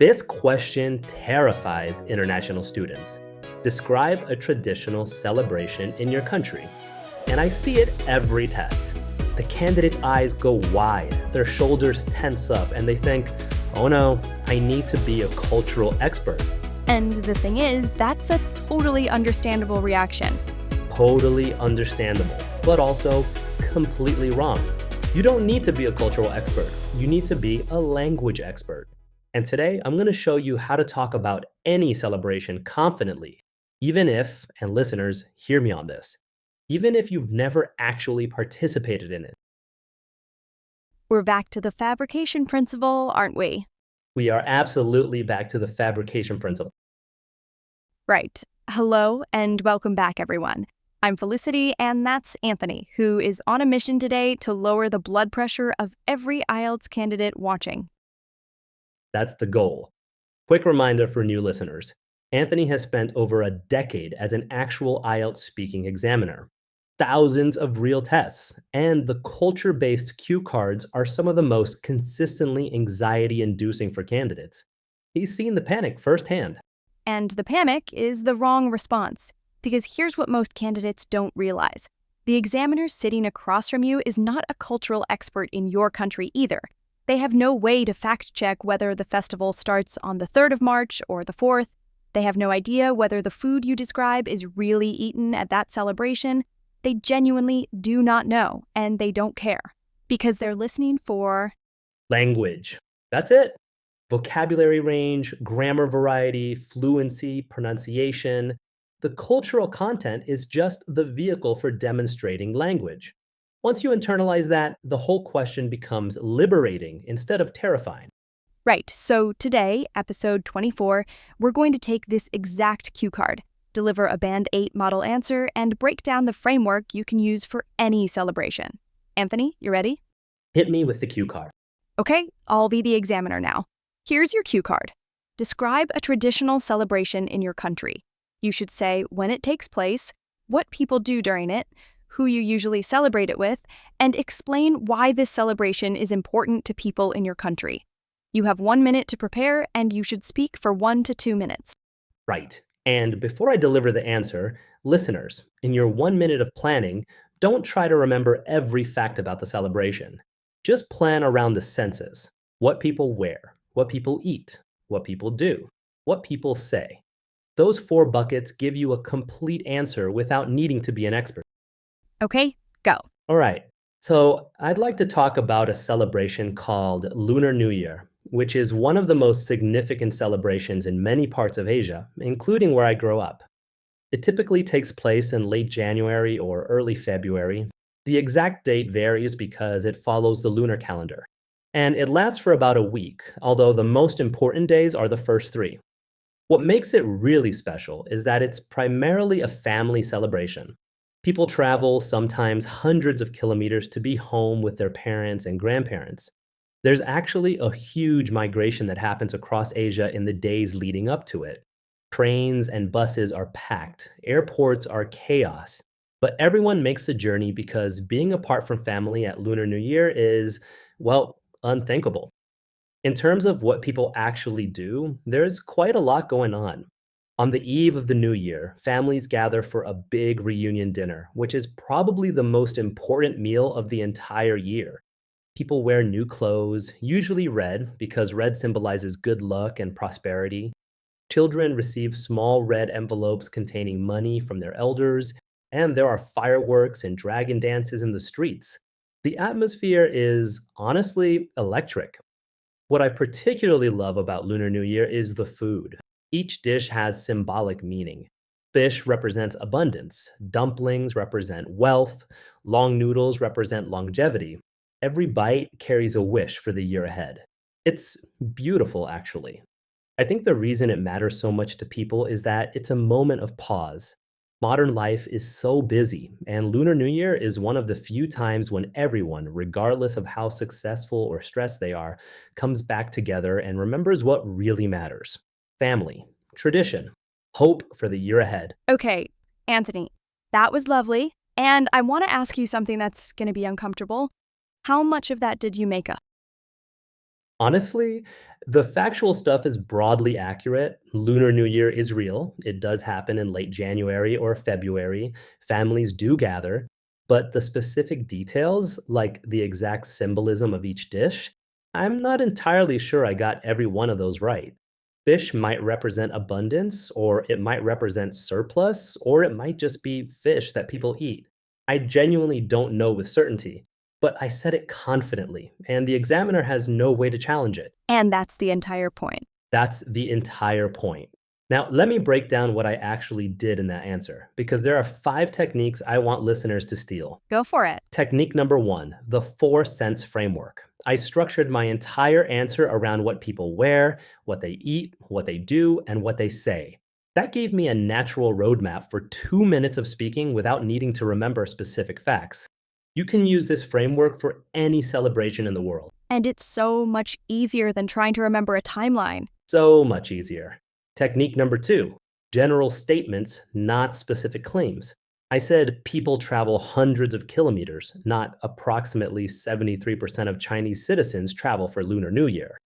This question terrifies international students. Describe a traditional celebration in your country. And I see it every test. The candidate's eyes go wide, their shoulders tense up, and they think, oh no, I need to be a cultural expert. And the thing is, that's a totally understandable reaction. Totally understandable, but also completely wrong. You don't need to be a cultural expert. You need to be a language expert. And today, I'm going to show you how to talk about any celebration confidently, even if, and listeners, hear me on this, even if you've never actually participated in it. We're back to the fabrication principle, aren't we? We are absolutely back to the fabrication principle. Right. Hello and welcome back, everyone. I'm Felicity, and that's Anthony, who is on a mission today to lower the blood pressure of every IELTS candidate watching. That's the goal. Quick reminder for new listeners. Anthony has spent over a decade as an actual IELTS speaking examiner. Thousands of real tests, and the culture-based cue cards are some of the most consistently anxiety-inducing for candidates. He's seen the panic firsthand. And the panic is the wrong response, because here's what most candidates don't realize. The examiner sitting across from you is not a cultural expert in your country either. They have no way to fact-check whether the festival starts on the 3rd of March or the 4th. They have no idea whether the food you describe is really eaten at that celebration. They genuinely do not know, and they don't care, because they're listening for Language. That's it. Vocabulary range, grammar variety, fluency, pronunciation. The cultural content is just the vehicle for demonstrating language. Once you internalize that, the whole question becomes liberating instead of terrifying. Right, so today, episode 24, we're going to take this exact cue card, deliver a Band 8 model answer, and break down the framework you can use for any celebration. Anthony, you ready? Hit me with the cue card. Okay, I'll be the examiner now. Here's your cue card. Describe a traditional celebration in your country. You should say when it takes place, what people do during it, who you usually celebrate it with, and explain why this celebration is important to people in your country. You have 1 minute to prepare, and you should speak for 1 to 2 minutes. Right. And before I deliver the answer, listeners, in your 1 minute of planning, don't try to remember every fact about the celebration. Just plan around the senses. What people wear, what people eat, what people do, what people say. Those 4 buckets give you a complete answer without needing to be an expert. Okay, go. All right. So I'd like to talk about a celebration called Lunar New Year, which is one of the most significant celebrations in many parts of Asia, including where I grew up. It typically takes place in late January or early February. The exact date varies because it follows the lunar calendar. And it lasts for about a week, although the most important days are the first 3. What makes it really special is that it's primarily a family celebration. People travel sometimes hundreds of kilometers to be home with their parents and grandparents. There's actually a huge migration that happens across Asia in the days leading up to it. Trains and buses are packed, airports are chaos, but everyone makes the journey because being apart from family at Lunar New Year is, well, unthinkable. In terms of what people actually do, there's quite a lot going on. On the eve of the new year, families gather for a big reunion dinner, which is probably the most important meal of the entire year. People wear new clothes, usually red, because red symbolizes good luck and prosperity. Children receive small red envelopes containing money from their elders, and there are fireworks and dragon dances in the streets. The atmosphere is honestly electric. What I particularly love about Lunar New Year is the food. Each dish has symbolic meaning. Fish represents abundance, dumplings represent wealth, long noodles represent longevity. Every bite carries a wish for the year ahead. It's beautiful, actually. I think the reason it matters so much to people is that it's a moment of pause. Modern life is so busy, and Lunar New Year is one of the few times when everyone, regardless of how successful or stressed they are, comes back together and remembers what really matters. Family, tradition, hope for the year ahead. Okay, Anthony, that was lovely, and I want to ask you something that's going to be uncomfortable. How much of that did you make up? Honestly, the factual stuff is broadly accurate. Lunar New Year is real. It does happen in late January or February. Families do gather. But the specific details, like the exact symbolism of each dish, I'm not entirely sure I got every one of those right. Fish might represent abundance, or it might represent surplus, or it might just be fish that people eat. I genuinely don't know with certainty, but I said it confidently, and the examiner has no way to challenge it. And that's the entire point. That's the entire point. Now, let me break down what I actually did in that answer, because there are 5 techniques I want listeners to steal. Go for it. Technique number 1, the 4 sense framework. I structured my entire answer around what people wear, what they eat, what they do, and what they say. That gave me a natural roadmap for 2 minutes of speaking without needing to remember specific facts. You can use this framework for any celebration in the world. And it's so much easier than trying to remember a timeline. So much easier. Technique number 2, general statements, not specific claims. I said people travel hundreds of kilometers, not approximately 73% of Chinese citizens travel for Lunar New Year.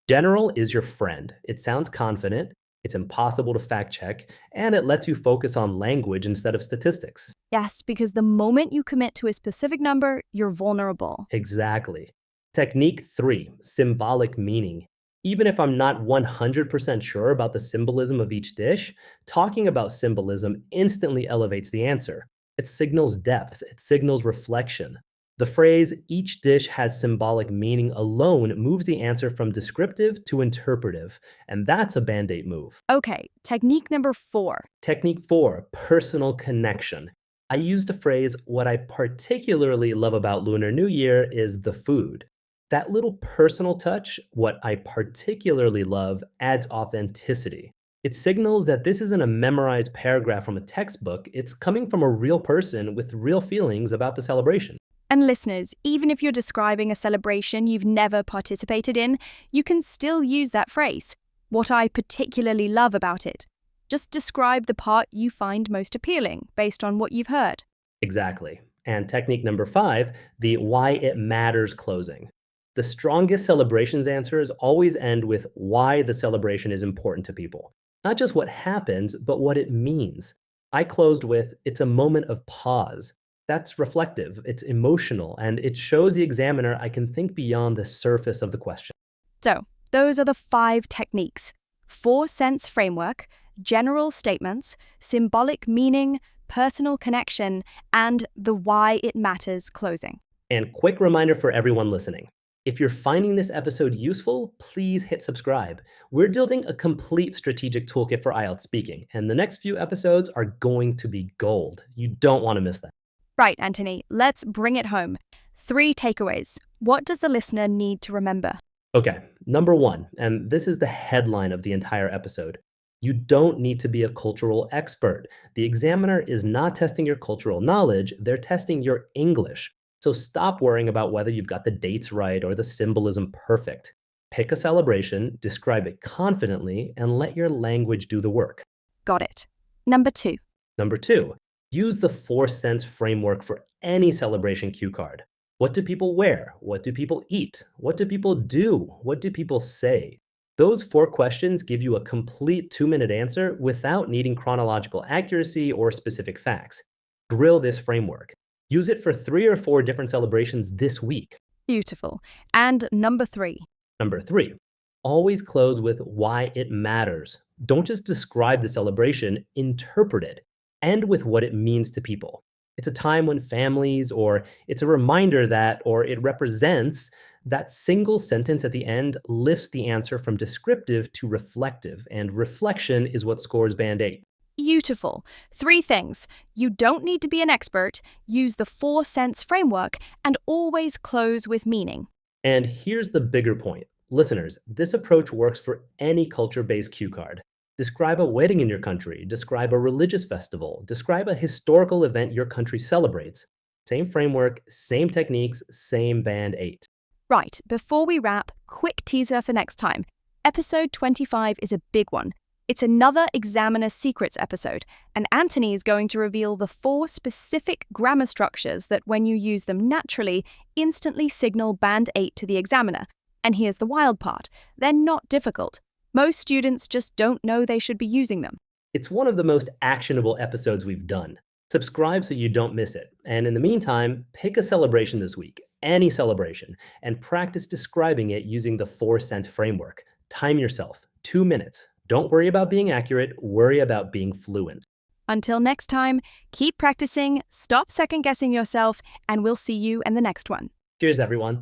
General is your friend. It sounds confident, it's impossible to fact check, and it lets you focus on language instead of statistics. Yes, because the moment you commit to a specific number, you're vulnerable. Exactly. Technique 3, symbolic meaning. Even if I'm not 100% sure about the symbolism of each dish, talking about symbolism instantly elevates the answer. It signals depth, it signals reflection. The phrase, each dish has symbolic meaning alone moves the answer from descriptive to interpretive, and that's a band-aid move. Okay, technique number 4. Technique 4, personal connection. I used the phrase, what I particularly love about Lunar New Year is the food. That little personal touch, what I particularly love, adds authenticity. It signals that this isn't a memorized paragraph from a textbook, it's coming from a real person with real feelings about the celebration. And listeners, even if you're describing a celebration you've never participated in, you can still use that phrase. What I particularly love about it. Just describe the part you find most appealing based on what you've heard. Exactly. And technique number 5, the why it matters closing. The strongest celebrations answers always end with why the celebration is important to people. Not just what happens, but what it means. I closed with, it's a moment of pause. That's reflective, it's emotional, and it shows the examiner I can think beyond the surface of the question. So, those are the 5 techniques. 4-sense framework, general statements, symbolic meaning, personal connection, and the why it matters closing. And quick reminder for everyone listening. If you're finding this episode useful, please hit subscribe. We're building a complete strategic toolkit for IELTS speaking, and the next few episodes are going to be gold. You don't want to miss them. Right, Anthony, let's bring it home. 3 takeaways. What does the listener need to remember? Okay, number 1, and this is the headline of the entire episode. You don't need to be a cultural expert. The examiner is not testing your cultural knowledge, they're testing your English. So stop worrying about whether you've got the dates right or the symbolism perfect. Pick a celebration, describe it confidently, and let your language do the work. Got it. Number 2. Number 2, use the 4-sense framework for any celebration cue card. What do people wear? What do people eat? What do people do? What do people say? Those 4 questions give you a complete 2-minute answer without needing chronological accuracy or specific facts. Drill this framework. Use it for 3 or 4 different celebrations this week. Beautiful. And number 3. Number 3, always close with why it matters. Don't just describe the celebration, interpret it. End with what it means to people. It's a time when families, or it's a reminder that, or it represents, that single sentence at the end lifts the answer from descriptive to reflective, and reflection is what scores band 8. Beautiful. 3 things. You don't need to be an expert, use the 4-sense framework, and always close with meaning. And here's the bigger point. Listeners, this approach works for any culture-based cue card. Describe a wedding in your country, describe a religious festival, describe a historical event your country celebrates. Same framework, same techniques, same band 8. Right, before we wrap, quick teaser for next time. Episode 25 is a big one. It's another Examiner Secrets episode, and Anthony is going to reveal the 4 specific grammar structures that, when you use them naturally, instantly signal band 8 to the examiner. And here's the wild part. They're not difficult. Most students just don't know they should be using them. It's one of the most actionable episodes we've done. Subscribe so you don't miss it. And in the meantime, pick a celebration this week, any celebration, and practice describing it using the 4 cent framework. Time yourself, 2 minutes. Don't worry about being accurate, worry about being fluent. Until next time, keep practicing, stop second-guessing yourself, and we'll see you in the next one. Cheers, everyone.